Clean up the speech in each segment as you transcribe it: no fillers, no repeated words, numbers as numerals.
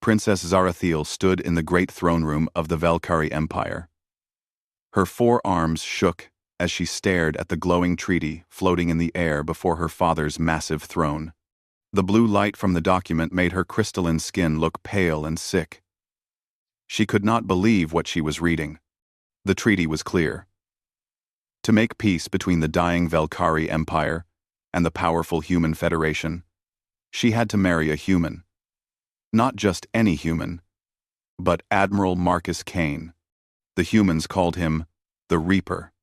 Princess Zarathiel stood in the great throne room of the Valkyrie Empire. Her 4 arms shook as she stared at the glowing treaty floating in the air before her father's massive throne. The blue light from the document made her crystalline skin look pale and sick. She could not believe what she was reading. The treaty was clear. To make peace between the dying Valkyrie Empire and the powerful Human Federation, she had to marry a human. Not just any human, but Admiral Marcus Kane. The humans called him the Reaper.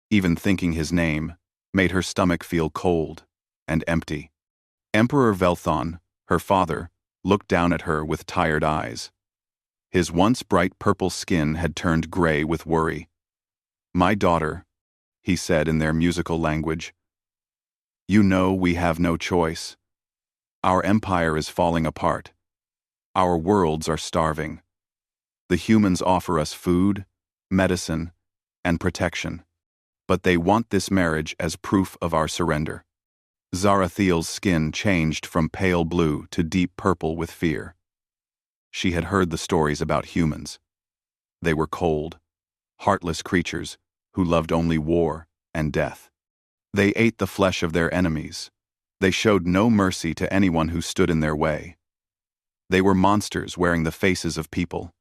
Even thinking his name made her stomach feel cold and empty. Emperor Velthon, her father, looked down at her with tired eyes. His once bright purple skin had turned gray with worry. "My daughter," he said in their musical language, "you know we have no choice. Our empire is falling apart. Our worlds are starving. The humans offer us food, medicine, and protection. But they want this marriage as proof of our surrender." Zarathiel's skin changed from pale blue to deep purple with fear. She had heard the stories about humans. They were cold, heartless creatures who loved only war and death. They ate the flesh of their enemies. They showed no mercy to anyone who stood in their way. They were monsters wearing the faces of people.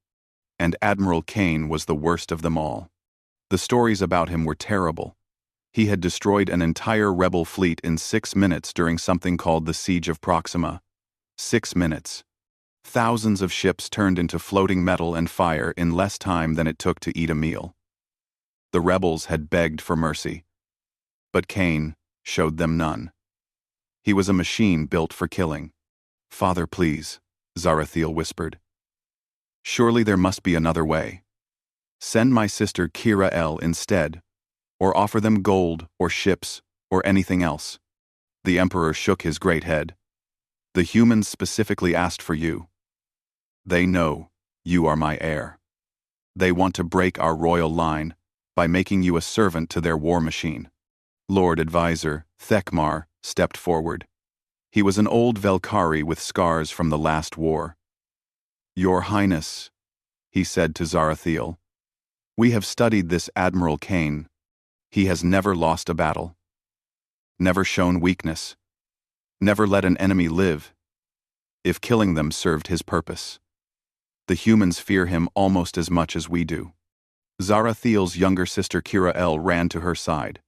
And Admiral Kane was the worst of them all. The stories about him were terrible. He had destroyed an entire rebel fleet in 6 minutes during something called the Siege of Proxima. 6 minutes. Thousands of ships turned into floating metal and fire in less time than it took to eat a meal. The rebels had begged for mercy. But Kane showed them none. He was a machine built for killing. "Father, please," Zarathiel whispered. "Surely there must be another way. Send my sister Kira El instead, or offer them gold or ships or anything else." The Emperor shook his great head. "The humans specifically asked for you. They know you are my heir. They want to break our royal line by making you a servant to their war machine." Lord Advisor Thekmar stepped forward. He was an old Valkyrie with scars from the last war. "Your Highness," he said to Zarathiel, "we have studied this Admiral Kane. He has never lost a battle. Never shown weakness. Never let an enemy live. If killing them served his purpose. The humans fear him almost as much as we do." Zarathiel's younger sister Kira El ran to her side.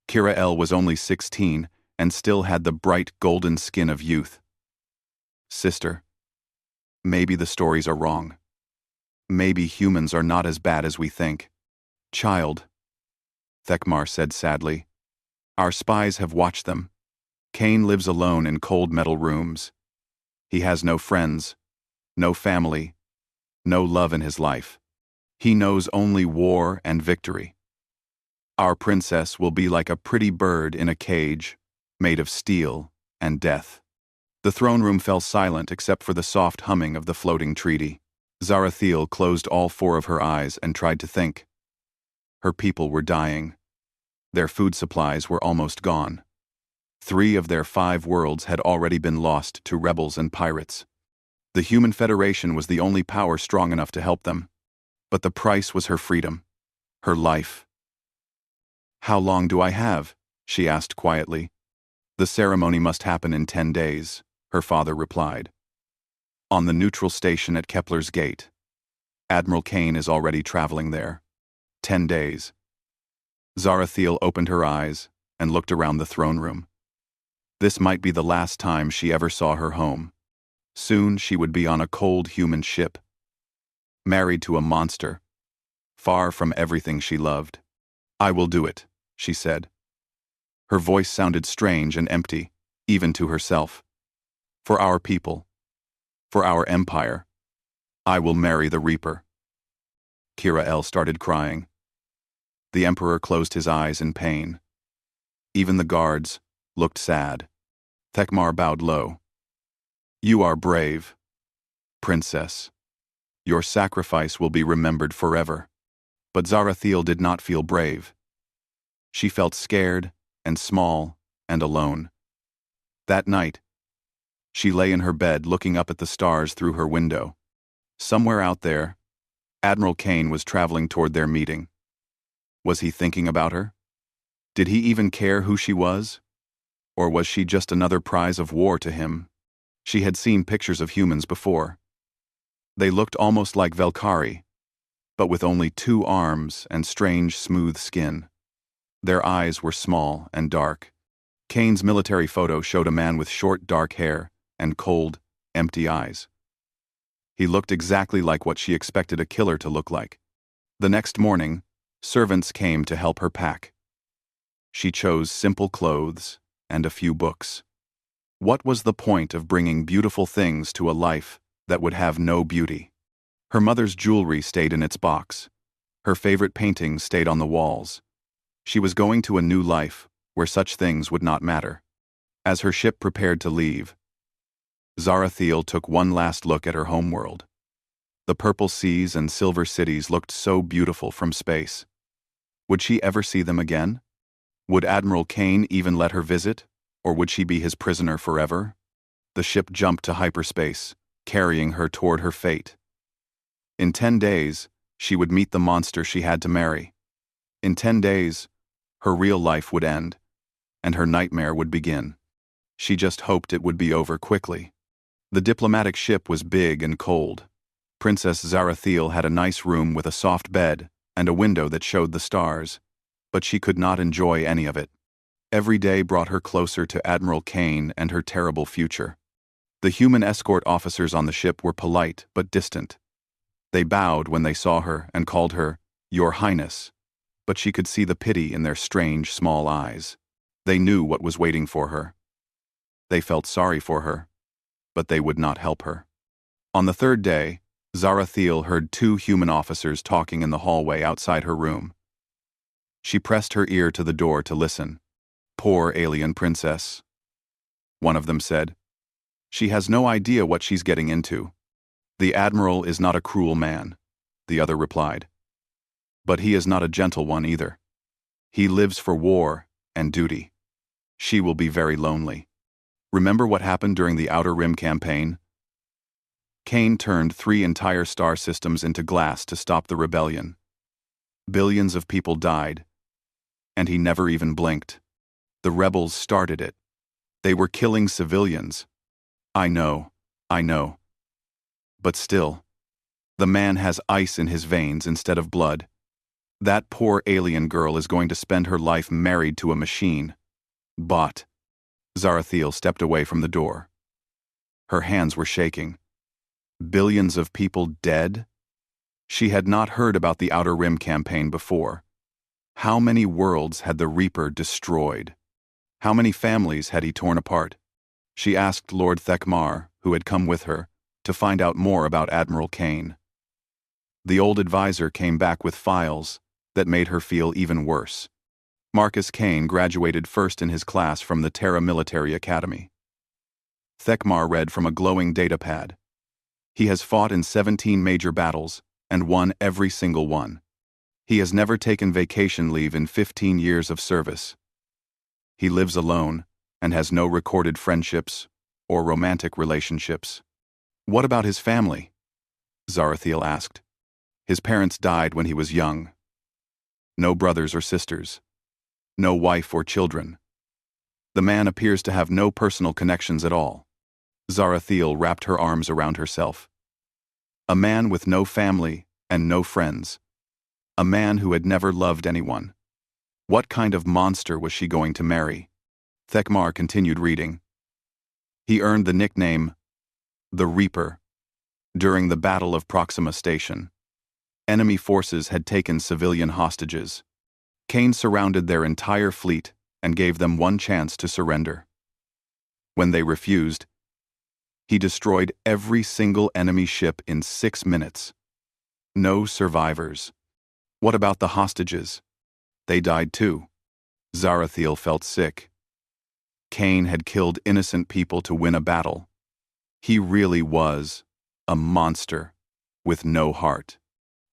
Kira El was only 16 and still had the bright golden skin of youth. "Sister, maybe the stories are wrong. Maybe humans are not as bad as we think." "Child," Thekmar said sadly, "our spies have watched them. Kane lives alone in cold metal rooms. He has no friends, no family, no love in his life. He knows only war and victory. Our princess will be like a pretty bird in a cage, made of steel and death." The throne room fell silent except for the soft humming of the floating treaty. Zarathiel closed all 4 of her eyes and tried to think. Her people were dying. Their food supplies were almost gone. 3 of their 5 worlds had already been lost to rebels and pirates. The Human Federation was the only power strong enough to help them. But the price was her freedom, her life. "How long do I have?" she asked quietly. "The ceremony must happen in 10 days, her father replied. "On the neutral station at Kepler's Gate. Admiral Kane is already traveling there. 10 days. Zarathiel opened her eyes and looked around the throne room. This might be the last time she ever saw her home. Soon she would be on a cold human ship, married to a monster, far from everything she loved. "I will do it," she said. Her voice sounded strange and empty, even to herself. "For our people, for our empire, I will marry the Reaper." Kira El started crying. The Emperor closed his eyes in pain. Even the guards looked sad. Thekmar bowed low. "You are brave, Princess. Your sacrifice will be remembered forever." But Zarathiel did not feel brave. She felt scared and small and alone. That night, She lay in her bed looking up at the stars through her window. Somewhere out there, Admiral Kane was traveling toward their meeting. Was he thinking about her? Did he even care who she was? Or was she just another prize of war to him? She had seen pictures of humans before. They looked almost like Velkari, but with only 2 arms and strange, smooth skin. Their eyes were small and dark. Kane's military photo showed a man with short, dark hair and cold, empty eyes. He looked exactly like what she expected a killer to look like. The next morning, servants came to help her pack. She chose simple clothes and a few books. What was the point of bringing beautiful things to a life that would have no beauty? Her mother's jewelry stayed in its box. Her favorite paintings stayed on the walls. She was going to a new life where such things would not matter. As her ship prepared to leave, Zarathiel took one last look at her homeworld. The purple seas and silver cities looked so beautiful from space. Would she ever see them again? Would Admiral Kane even let her visit, or would she be his prisoner forever? The ship jumped to hyperspace, carrying her toward her fate. In 10 days, she would meet the monster she had to marry. In 10 days, her real life would end, and her nightmare would begin. She just hoped it would be over quickly. The diplomatic ship was big and cold. Princess Zarathiel had a nice room with a soft bed and a window that showed the stars, but she could not enjoy any of it. Every day brought her closer to Admiral Kane and her terrible future. The human escort officers on the ship were polite but distant. They bowed when they saw her and called her, "Your Highness," but she could see the pity in their strange, small eyes. They knew what was waiting for her. They felt sorry for her, but they would not help her. On the 3rd day, Zarathiel heard 2 human officers talking in the hallway outside her room. She pressed her ear to the door to listen. "Poor alien princess," one of them said. "She has no idea what she's getting into." "The Admiral is not a cruel man," the other replied. "But he is not a gentle one either. He lives for war and duty. She will be very lonely. Remember what happened during the Outer Rim campaign? Kane turned 3 entire star systems into glass to stop the rebellion. Billions of people died, and he never even blinked. The rebels started it. They were killing civilians. I know. But still, the man has ice in his veins instead of blood. That poor alien girl is going to spend her life married to a machine. But Zarathiel stepped away from the door. Her hands were shaking. Billions of people dead? She had not heard about the Outer Rim campaign before. How many worlds had the Reaper destroyed? How many families had he torn apart? She asked Lord Thekmar, who had come with her, to find out more about Admiral Kane. The old advisor came back with files that made her feel even worse. Marcus Kane graduated first in his class from the Terra Military Academy. Thekmar read from a glowing datapad. He has fought in 17 major battles and won every single one. He has never taken vacation leave in 15 years of service. He lives alone and has no recorded friendships or romantic relationships. What about his family? Zarathiel asked. His parents died when he was young. No brothers or sisters. No wife or children. The man appears to have no personal connections at all. Zarathiel wrapped her arms around herself. A man with no family and no friends. A man who had never loved anyone. What kind of monster was she going to marry? Thekmar continued reading. He earned the nickname the Reaper during the Battle of Proxima Station. Enemy forces had taken civilian hostages. Kane surrounded their entire fleet and gave them one chance to surrender. When they refused, he destroyed every single enemy ship in 6 minutes. No survivors. What about the hostages? They died too. Zarathiel felt sick. Kane had killed innocent people to win a battle. He really was a monster with no heart.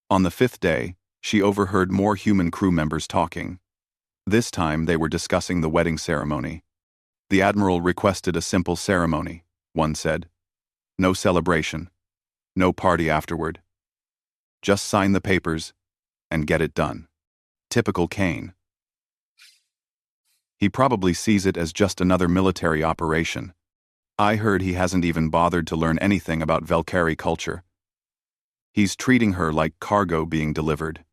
On the 5th day, she overheard more human crew members talking. This time they were discussing the wedding ceremony. The Admiral requested a simple ceremony, one said. No celebration. No party afterward. Just sign the papers and get it done. Typical Kane. He probably sees it as just another military operation. I heard he hasn't even bothered to learn anything about Valkyrie culture. He's treating her like cargo being delivered.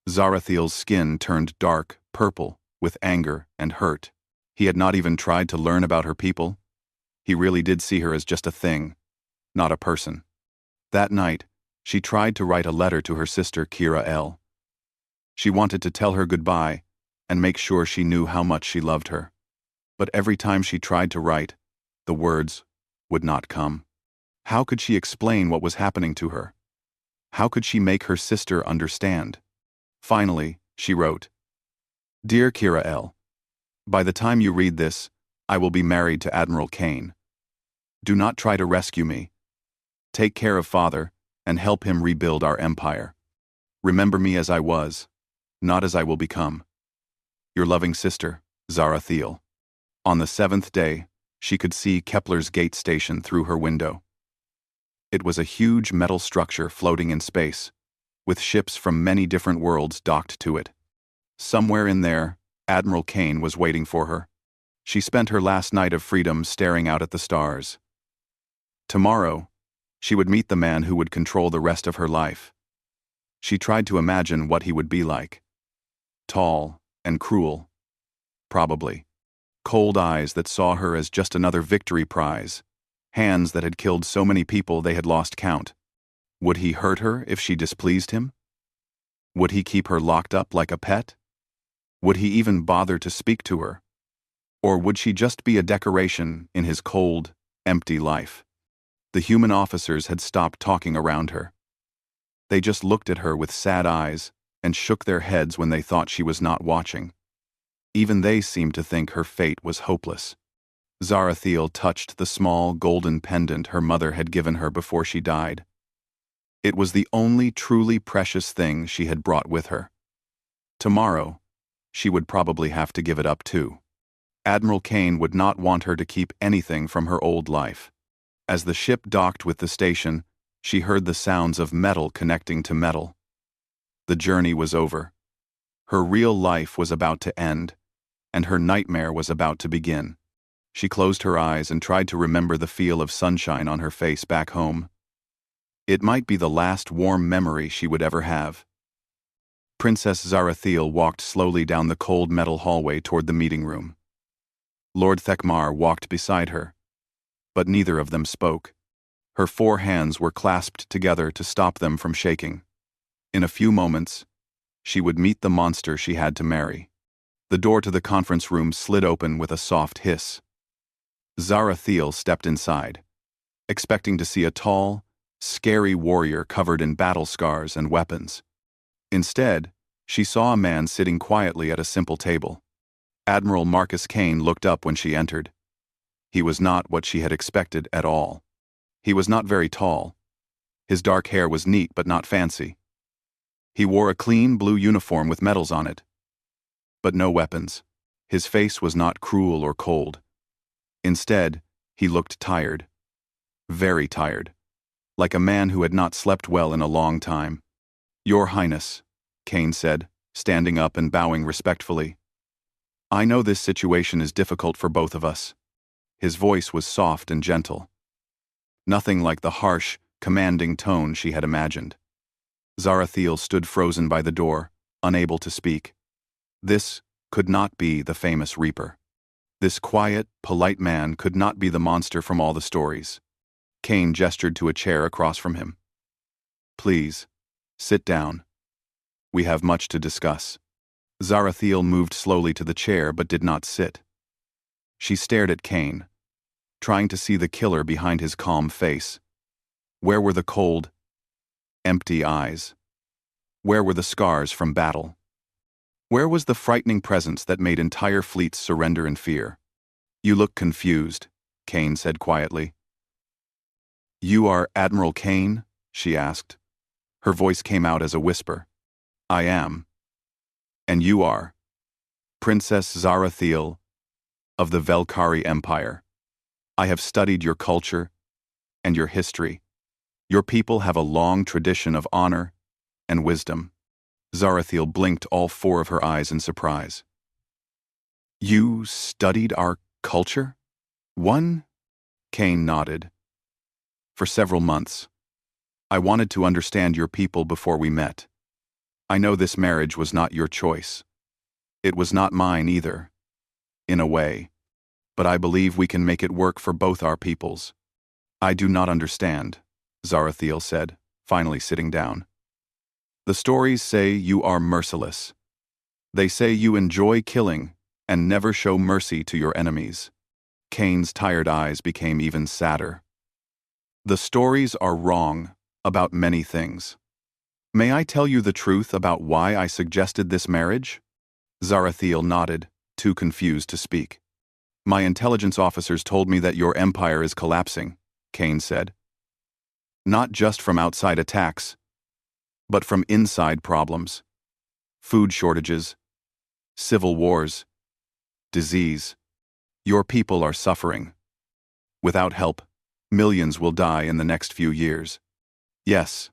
Zarathiel's skin turned dark, purple, with anger and hurt. He had not even tried to learn about her people. He really did see her as just a thing, not a person. That night, she tried to write a letter to her sister Kira L. She wanted to tell her goodbye and make sure she knew how much she loved her. But every time she tried to write, the words would not come. How could she explain what was happening to her? How could she make her sister understand? Finally, she wrote, Dear Kira L. By the time you read this, I will be married to Admiral Kane. Do not try to rescue me. Take care of Father and help him rebuild our empire. Remember me as I was, not as I will become. Your loving sister, Zarathiel. On the 7th day, she could see Kepler's gate station through her window. It was a huge metal structure floating in space, with ships from many different worlds docked to it. Somewhere in there, Admiral Kane was waiting for her. She spent her last night of freedom staring out at the stars. Tomorrow, she would meet the man who would control the rest of her life. She tried to imagine what he would be like. Tall and cruel. Probably. Cold eyes that saw her as just another victory prize. Hands that had killed so many people they had lost count. Would he hurt her if she displeased him? Would he keep her locked up like a pet? Would he even bother to speak to her? Or would she just be a decoration in his cold, empty life? The human officers had stopped talking around her. They just looked at her with sad eyes and shook their heads when they thought she was not watching. Even they seemed to think her fate was hopeless. Zarathiel touched the small golden pendant her mother had given her before she died. It was the only truly precious thing she had brought with her. Tomorrow, she would probably have to give it up too. Admiral Kane would not want her to keep anything from her old life. As the ship docked with the station, she heard the sounds of metal connecting to metal. The journey was over. Her real life was about to end, and her nightmare was about to begin. She closed her eyes and tried to remember the feel of sunshine on her face back home. It might be the last warm memory she would ever have. Princess Zarathiel walked slowly down the cold metal hallway toward the meeting room. Lord Thekmar walked beside her, but neither of them spoke. Her 4 hands were clasped together to stop them from shaking. In a few moments, she would meet the monster she had to marry. The door to the conference room slid open with a soft hiss. Zarathiel stepped inside, expecting to see a tall, scary warrior covered in battle scars and weapons. Instead, she saw a man sitting quietly at a simple table. Admiral Marcus Kane looked up when she entered. He was not what she had expected at all. He was not very tall. His dark hair was neat but not fancy. He wore a clean blue uniform with medals on it. But no weapons. His face was not cruel or cold. Instead, he looked tired. Very tired. Like a man who had not slept well in a long time. Your Highness, Kane said, standing up and bowing respectfully. I know this situation is difficult for both of us. His voice was soft and gentle. Nothing like the harsh, commanding tone she had imagined. Zarathiel stood frozen by the door, unable to speak. This could not be the famous Reaper. This quiet, polite man could not be the monster from all the stories. Kane gestured to a chair across from him. Please, sit down. We have much to discuss. Zarathiel moved slowly to the chair but did not sit. She stared at Kane, trying to see the killer behind his calm face. Where were the cold, empty eyes? Where were the scars from battle? Where was the frightening presence that made entire fleets surrender in fear? You look confused, Kane said quietly. You are Admiral Kane? She asked. Her voice came out as a whisper. I am. And you are Princess Zarathiel of the Valkyrie Empire. I have studied your culture and your history. Your people have a long tradition of honor and wisdom. Zarathiel blinked all four of her eyes in surprise. You studied our culture? One? Kane nodded. For several months. I wanted to understand your people before we met. I know this marriage was not your choice. It was not mine either, in a way. But I believe we can make it work for both our peoples. I do not understand, Zarathiel said, finally sitting down. The stories say you are merciless. They say you enjoy killing and never show mercy to your enemies. Kane's tired eyes became even sadder. The stories are wrong about many things. May I tell you the truth about why I suggested this marriage? Zarathiel nodded, too confused to speak. My intelligence officers told me that your empire is collapsing, Kane said. Not just from outside attacks, but from inside problems. Food shortages, civil wars, disease. Your people are suffering. Without help, millions will die in the next few years. Yes,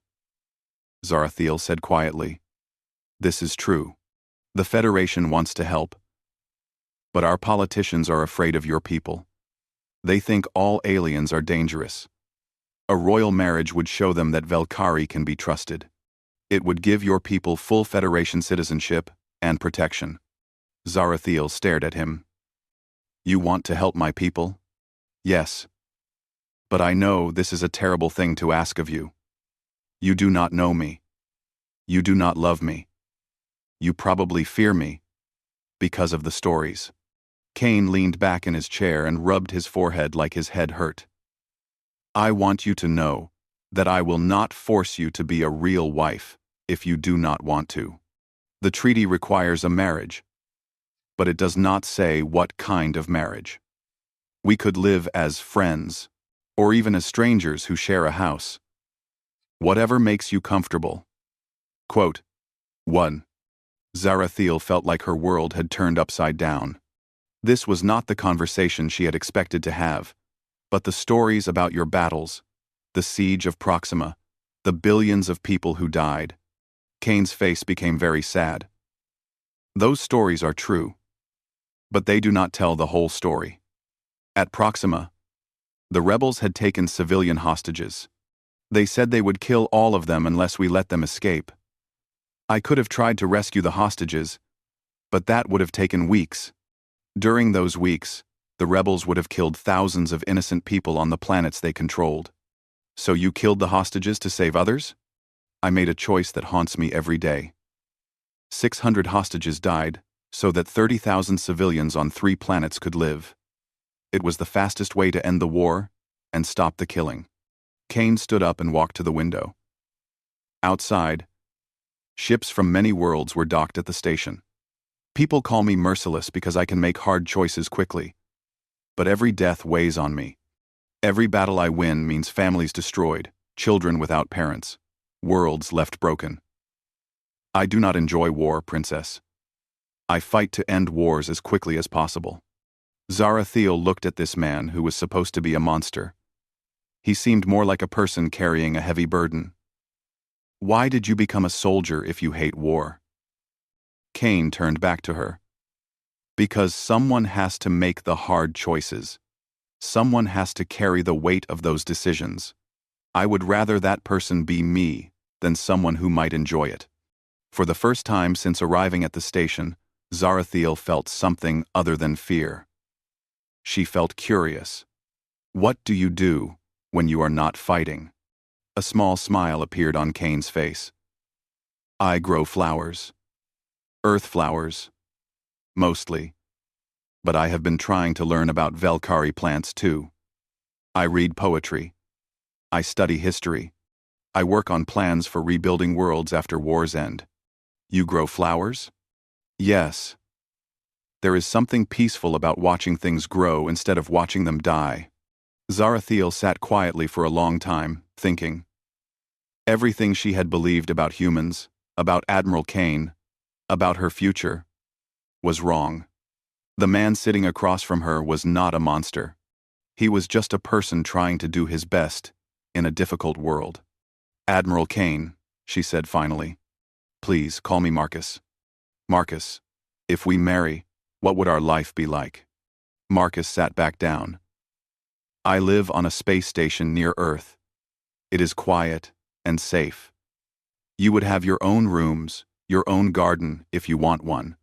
Zarathiel said quietly. This is true. The Federation wants to help. But our politicians are afraid of your people. They think all aliens are dangerous. A royal marriage would show them that Velkari can be trusted. It would give your people full Federation citizenship and protection. Zarathiel stared at him. You want to help my people? Yes. But I know this is a terrible thing to ask of you. You do not know me. You do not love me. You probably fear me because of the stories. Kane leaned back in his chair and rubbed his forehead like his head hurt. I want you to know that I will not force you to be a real wife if you do not want to. The treaty requires a marriage, but it does not say what kind of marriage. We could live as friends, or even as strangers who share a house. Whatever makes you comfortable. Quote, 1. Zarathiel felt like her world had turned upside down. This was not the conversation she had expected to have, but the stories about your battles, the siege of Proxima, the billions of people who died. Kane's face became very sad. Those stories are true, but they do not tell the whole story. At Proxima, the rebels had taken civilian hostages. They said they would kill all of them unless we let them escape. I could have tried to rescue the hostages, but that would have taken weeks. During those weeks, the rebels would have killed thousands of innocent people on the planets they controlled. So you killed the hostages to save others? I made a choice that haunts me every day. 600 hostages died, so that 30,000 civilians on 3 planets could live. It was the fastest way to end the war and stop the killing. Kane stood up and walked to the window. Outside, ships from many worlds were docked at the station. People call me Merciless because I can make hard choices quickly. But every death weighs on me. Every battle I win means families destroyed, children without parents, worlds left broken. I do not enjoy war, Princess. I fight to end wars as quickly as possible. Zarathiel looked at this man who was supposed to be a monster. He seemed more like a person carrying a heavy burden. Why did you become a soldier if you hate war? Kane turned back to her. Because someone has to make the hard choices. Someone has to carry the weight of those decisions. I would rather that person be me than someone who might enjoy it. For the first time since arriving at the station, Zarathiel felt something other than fear. She felt curious. What do you do when you are not fighting? A small smile appeared on Kane's face. I grow flowers. Earth flowers. Mostly. But I have been trying to learn about Velkari plants too. I read poetry. I study history. I work on plans for rebuilding worlds after war's end. You grow flowers? Yes. There is something peaceful about watching things grow instead of watching them die. Zarathiel sat quietly for a long time, thinking. Everything she had believed about humans, about Admiral Kane, about her future, was wrong. The man sitting across from her was not a monster. He was just a person trying to do his best in a difficult world. "Admiral Kane," she said finally. "Please call me Marcus." "Marcus, if we marry, what would our life be like?" Marcus sat back down. "I live on a space station near Earth. It is quiet and safe. You would have your own rooms, your own garden if you want one.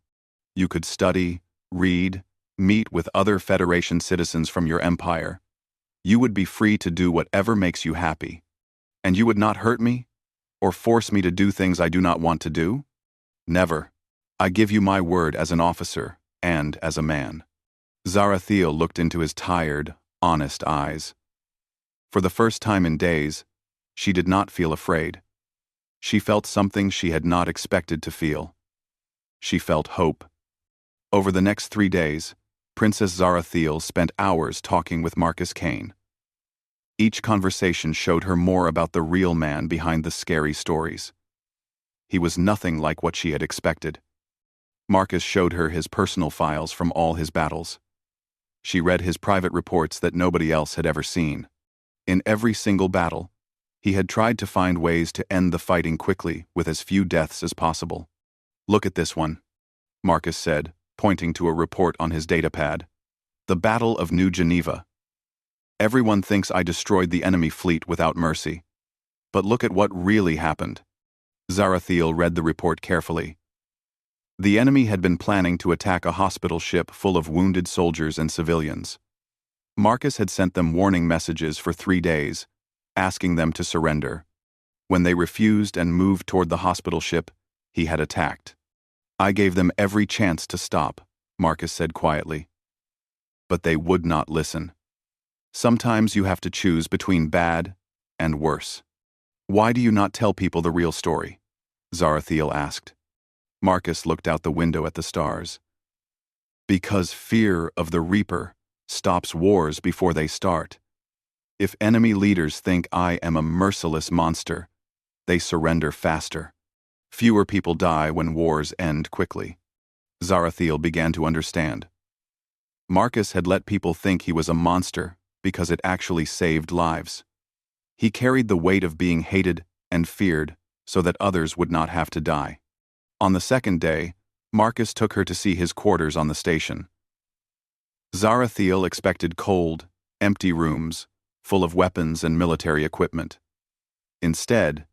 You could study, read, meet with other Federation citizens from your empire. You would be free to do whatever makes you happy. And you would not hurt me or force me to do things I do not want to do? Never. I give you my word as an officer and as a man." Zarathiel looked into his tired, honest eyes. For the first time in days, she did not feel afraid. She felt something she had not expected to feel. She felt hope. Over the next 3 days, Princess Zarathiel spent hours talking with Marcus Kane. Each conversation showed her more about the real man behind the scary stories. He was nothing like what she had expected. Marcus showed her his personal files from all his battles. She read his private reports that nobody else had ever seen. In every single battle, he had tried to find ways to end the fighting quickly with as few deaths as possible. "Look at this one," Marcus said, pointing to a report on his datapad. "The Battle of New Geneva. Everyone thinks I destroyed the enemy fleet without mercy. But look at what really happened." Zarathiel read the report carefully. The enemy had been planning to attack a hospital ship full of wounded soldiers and civilians. Marcus had sent them warning messages for 3 days, asking them to surrender. When they refused and moved toward the hospital ship, he had attacked. "I gave them every chance to stop," Marcus said quietly. "But they would not listen. Sometimes you have to choose between bad and worse." "Why do you not tell people the real story?" Zarathiel asked. Marcus looked out the window at the stars. "Because fear of the Reaper stops wars before they start. If enemy leaders think I am a merciless monster, they surrender faster. Fewer people die when wars end quickly." Zarathiel began to understand. Marcus had let people think he was a monster because it actually saved lives. He carried the weight of being hated and feared so that others would not have to die. On the second day, Marcus took her to see his quarters on the station. Zarathiel expected cold, empty rooms, full of weapons and military equipment. Instead,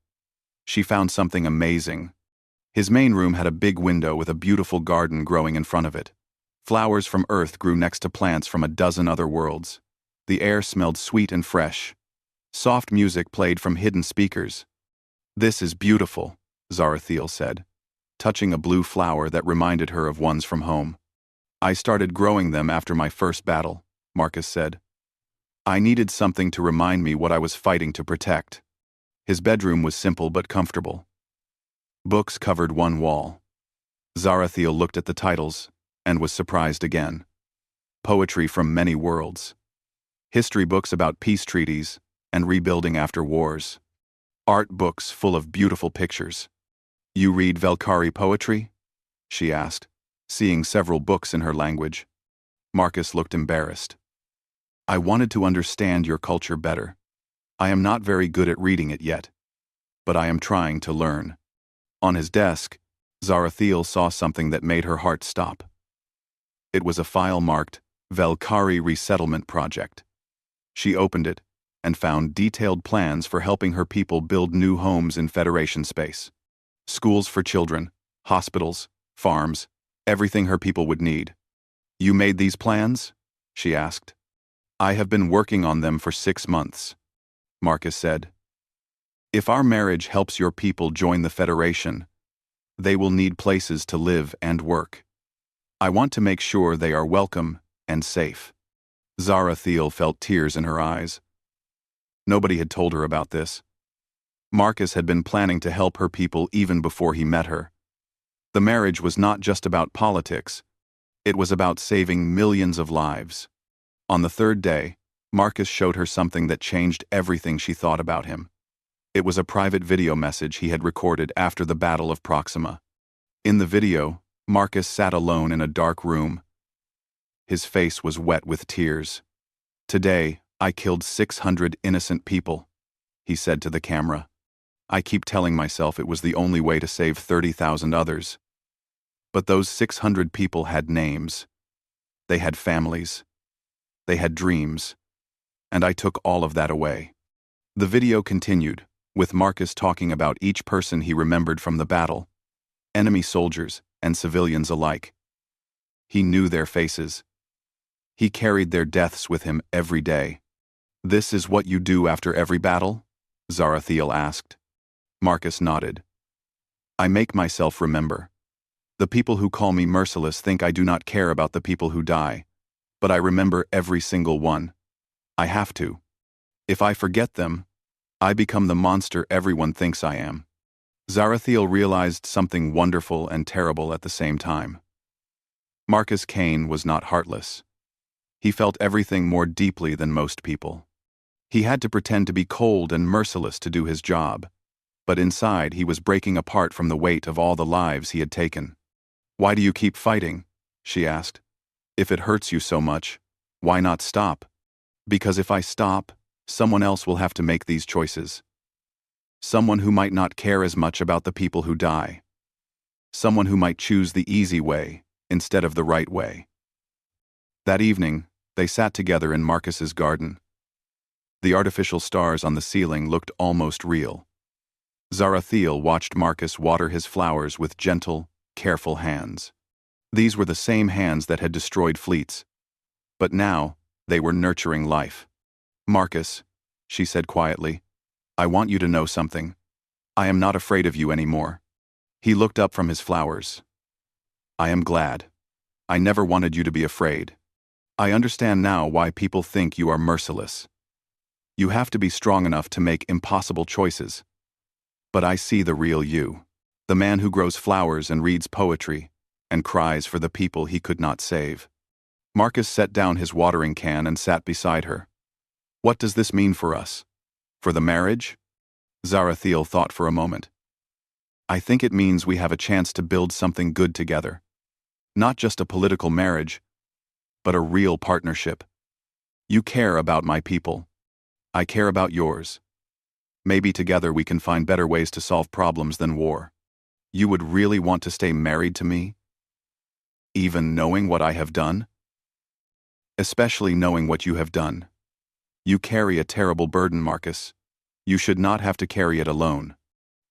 she found something amazing. His main room had a big window with a beautiful garden growing in front of it. Flowers from Earth grew next to plants from a dozen other worlds. The air smelled sweet and fresh. Soft music played from hidden speakers. "This is beautiful," Zarathiel said, touching a blue flower that reminded her of ones from home. "I started growing them after my first battle," Marcus said. "I needed something to remind me what I was fighting to protect." His bedroom was simple but comfortable. Books covered one wall. Zarathiel looked at the titles and was surprised again. Poetry from many worlds. History books about peace treaties and rebuilding after wars. Art books full of beautiful pictures. "You read Velkari poetry?" she asked, seeing several books in her language. Marcus looked embarrassed. "I wanted to understand your culture better. I am not very good at reading it yet, but I am trying to learn." On his desk, Zarathiel saw something that made her heart stop. It was a file marked Velkari Resettlement Project. She opened it and found detailed plans for helping her people build new homes in Federation space. Schools for children, hospitals, farms, everything her people would need. "You made these plans?" she asked. "I have been working on them for 6 months," Marcus said. "If our marriage helps your people join the Federation, they will need places to live and work. I want to make sure they are welcome and safe." Zarathiel felt tears in her eyes. Nobody had told her about this. Marcus had been planning to help her people even before he met her. The marriage was not just about politics. It was about saving millions of lives. On the 3rd day, Marcus showed her something that changed everything she thought about him. It was a private video message he had recorded after the Battle of Proxima. In the video, Marcus sat alone in a dark room. His face was wet with tears. Today, I killed 600 innocent people, he said to the camera. I keep telling myself it was the only way to save 30,000 others. But those 600 people had names. They had families. They had dreams. And I took all of that away. The video continued, with Marcus talking about each person he remembered from the battle, enemy soldiers and civilians alike. He knew their faces. He carried their deaths with him every day. "This is what you do after every battle?" Zarathiel asked. Marcus nodded. "I make myself remember. The people who call me Merciless think I do not care about the people who die, but I remember every single one. I have to. If I forget them, I become the monster everyone thinks I am." Zarathiel realized something wonderful and terrible at the same time. Marcus Kane was not heartless. He felt everything more deeply than most people. He had to pretend to be cold and merciless to do his job, but inside he was breaking apart from the weight of all the lives he had taken. "Why do you keep fighting?" she asked. "If it hurts you so much, why not stop?" "Because if I stop, someone else will have to make these choices. Someone who might not care as much about the people who die. Someone who might choose the easy way instead of the right way." That evening, they sat together in Marcus's garden. The artificial stars on the ceiling looked almost real. Zarathiel watched Marcus water his flowers with gentle, careful hands. These were the same hands that had destroyed fleets. But now, they were nurturing life. "Marcus," she said quietly, "I want you to know something. I am not afraid of you anymore." He looked up from his flowers. "I am glad. I never wanted you to be afraid. I understand now why people think you are merciless. You have to be strong enough to make impossible choices. But I see the real you, the man who grows flowers and reads poetry, and cries for the people he could not save." Marcus set down his watering can and sat beside her. "What does this mean for us? For the marriage?" Zarathiel thought for a moment. "I think it means we have a chance to build something good together. Not just a political marriage, but a real partnership. You care about my people. I care about yours. Maybe together we can find better ways to solve problems than war. You would really want to stay married to me? Even knowing what I have done? Especially knowing what you have done. You carry a terrible burden, Marcus. You should not have to carry it alone."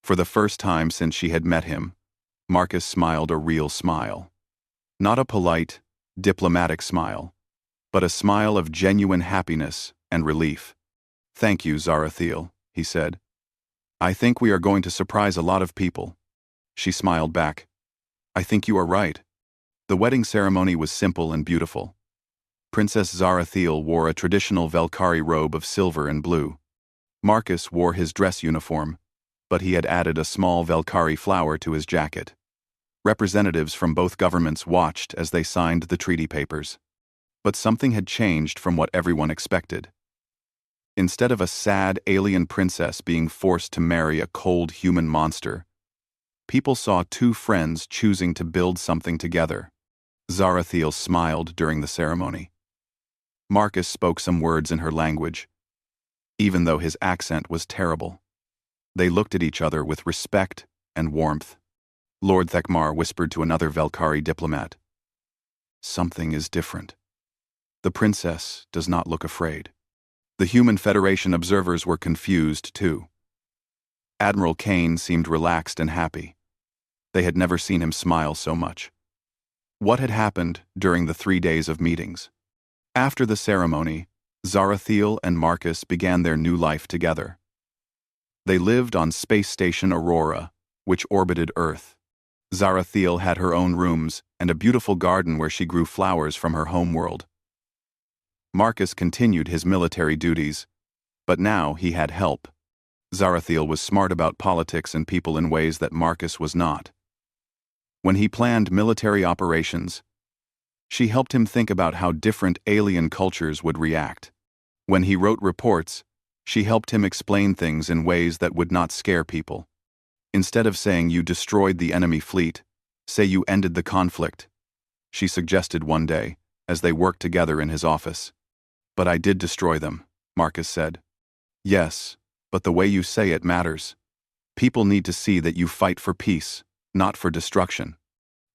For the first time since she had met him, Marcus smiled a real smile. Not a polite, diplomatic smile, but a smile of genuine happiness and relief. "Thank you, Zarathiel," he said. "I think we are going to surprise a lot of people." She smiled back. "I think you are right." The wedding ceremony was simple and beautiful. Princess Zarathiel wore a traditional Velkari robe of silver and blue. Marcus wore his dress uniform, but he had added a small Velkari flower to his jacket. Representatives from both governments watched as they signed the treaty papers. But something had changed from what everyone expected. Instead of a sad alien princess being forced to marry a cold human monster, people saw two friends choosing to build something together. Zarathiel smiled during the ceremony. Marcus spoke some words in her language, even though his accent was terrible. They looked at each other with respect and warmth. Lord Thekmar whispered to another Velkari diplomat. "Something is different. The princess does not look afraid." The Human Federation observers were confused, too. Admiral Kane seemed relaxed and happy. They had never seen him smile so much. What had happened during the 3 days of meetings? After the ceremony, Zarathiel and Marcus began their new life together. They lived on Space Station Aurora, which orbited Earth. Zarathiel had her own rooms and a beautiful garden where she grew flowers from her homeworld. Marcus continued his military duties, but now he had help. Zarathiel was smart about politics and people in ways that Marcus was not. When he planned military operations, she helped him think about how different alien cultures would react. When he wrote reports, she helped him explain things in ways that would not scare people. Instead of saying you destroyed the enemy fleet, say you ended the conflict, she suggested one day, as they worked together in his office. But I did destroy them, Marcus said. Yes, but the way you say it matters. People need to see that you fight for peace, not for destruction.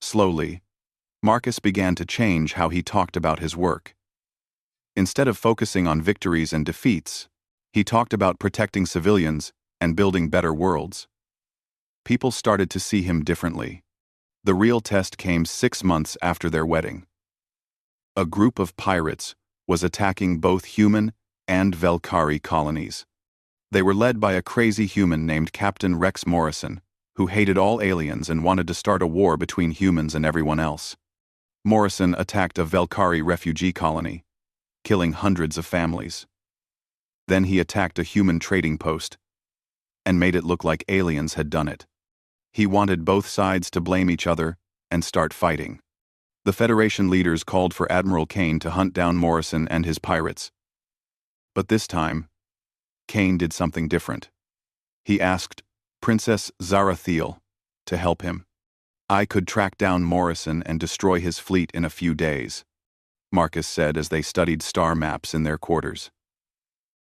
Slowly, Marcus began to change how he talked about his work. Instead of focusing on victories and defeats, he talked about protecting civilians and building better worlds. People started to see him differently. The real test came 6 months after their wedding. A group of pirates was attacking both human and Velkari colonies. They were led by a crazy human named Captain Rex Morrison, who hated all aliens and wanted to start a war between humans and everyone else. Morrison attacked a Velkari refugee colony, killing hundreds of families. Then he attacked a human trading post and made it look like aliens had done it. He wanted both sides to blame each other and start fighting. The Federation leaders called for Admiral Kane to hunt down Morrison and his pirates. But this time, Kane did something different. He asked Princess Zarathiel to help him. I could track down Morrison and destroy his fleet in a few days, Marcus said as they studied star maps in their quarters.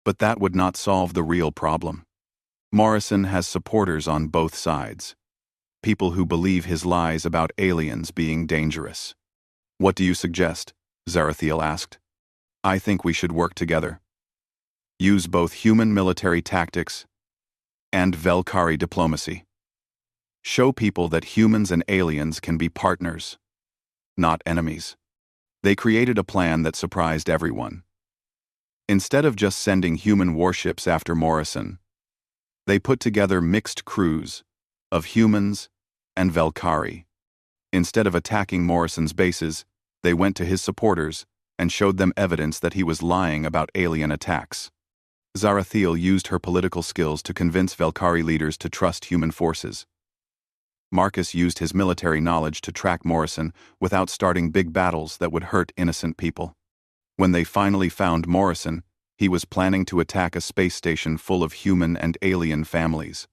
But that would not solve the real problem. Morrison has supporters on both sides. People who believe his lies about aliens being dangerous. What do you suggest? Zarathiel asked. I think we should work together. Use both human military tactics and Velkari diplomacy. Show people that humans and aliens can be partners, not enemies. They created a plan that surprised everyone. Instead of just sending human warships after Morrison, they put together mixed crews of humans and Velkari. Instead of attacking Morrison's bases, they went to his supporters and showed them evidence that he was lying about alien attacks. Zarathiel used her political skills to convince Velkari leaders to trust human forces. Marcus used his military knowledge to track Morrison without starting big battles that would hurt innocent people. When they finally found Morrison, he was planning to attack a space station full of human and alien families.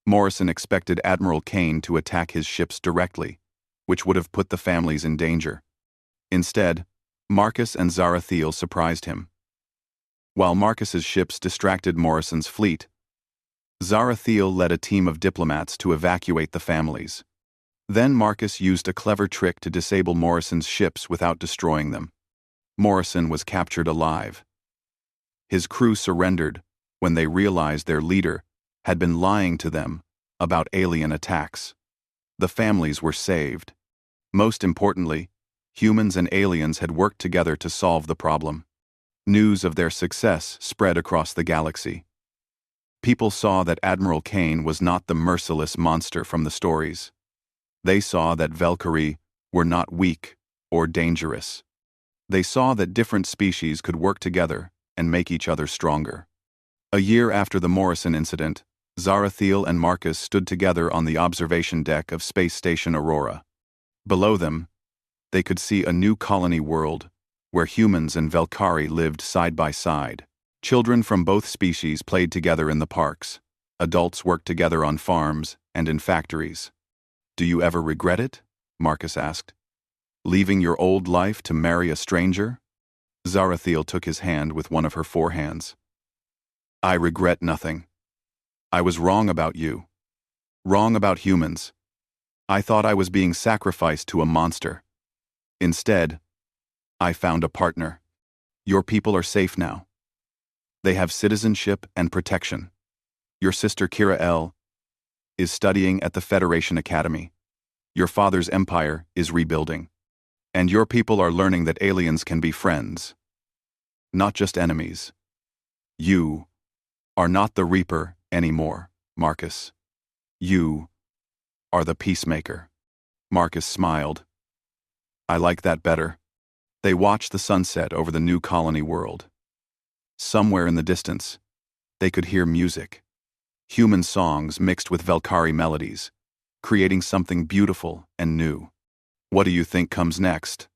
Morrison expected Admiral Kane to attack his ships directly, which would have put the families in danger. Instead, Marcus and Zarathiel surprised him. While Marcus's ships distracted Morrison's fleet, Zarathiel led a team of diplomats to evacuate the families. Then Marcus used a clever trick to disable Morrison's ships without destroying them. Morrison was captured alive. His crew surrendered when they realized their leader had been lying to them about alien attacks. The families were saved. Most importantly, humans and aliens had worked together to solve the problem. News of their success spread across the galaxy. People saw that Admiral Kane was not the merciless monster from the stories. They saw that Velkari were not weak or dangerous. They saw that different species could work together and make each other stronger. A year after the Morrison incident, Zarathiel and Marcus stood together on the observation deck of Space Station Aurora. Below them, they could see a new colony world, where humans and Velkari lived side by side. Children from both species played together in the parks. Adults worked together on farms and in factories. Do you ever regret it? Marcus asked. Leaving your old life to marry a stranger? Zarathiel took his hand with one of her 4 hands. I regret nothing. I was wrong about you. Wrong about humans. I thought I was being sacrificed to a monster. Instead, I found a partner. Your people are safe now. They have citizenship and protection. Your sister Kira L. is studying at the Federation Academy. Your father's empire is rebuilding. And your people are learning that aliens can be friends, not just enemies. You are not the Reaper anymore, Marcus. You are the Peacemaker. Marcus smiled. I like that better. They watched the sunset over the new colony world. Somewhere in the distance, they could hear music. Human songs mixed with Velkari melodies, creating something beautiful and new. What do you think comes next?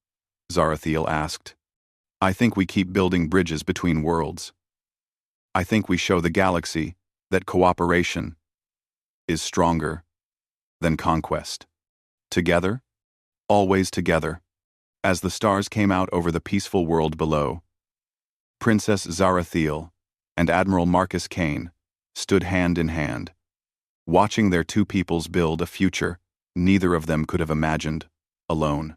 Zarathiel asked. I think we keep building bridges between worlds. I think we show the galaxy that cooperation is stronger than conquest. Together, always together. As the stars came out over the peaceful world below, Princess Zarathiel and Admiral Marcus Kane stood hand in hand, watching their two peoples build a future neither of them could have imagined alone.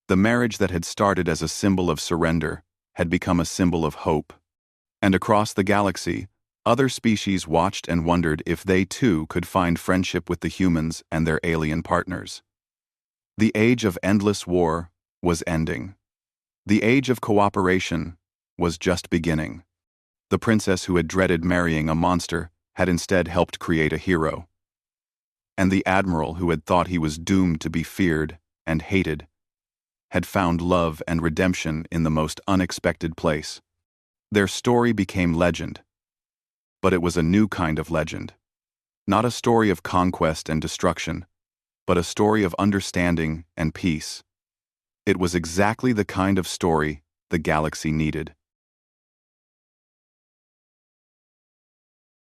The marriage that had started as a symbol of surrender had become a symbol of hope. And across the galaxy, other species watched and wondered if they too could find friendship with the humans and their alien partners. The age of endless war was ending. The age of cooperation was just beginning. The princess who had dreaded marrying a monster had instead helped create a hero. And the admiral who had thought he was doomed to be feared and hated had found love and redemption in the most unexpected place. Their story became legend, but it was a new kind of legend. Not a story of conquest and destruction, but a story of understanding and peace. It was exactly the kind of story the galaxy needed.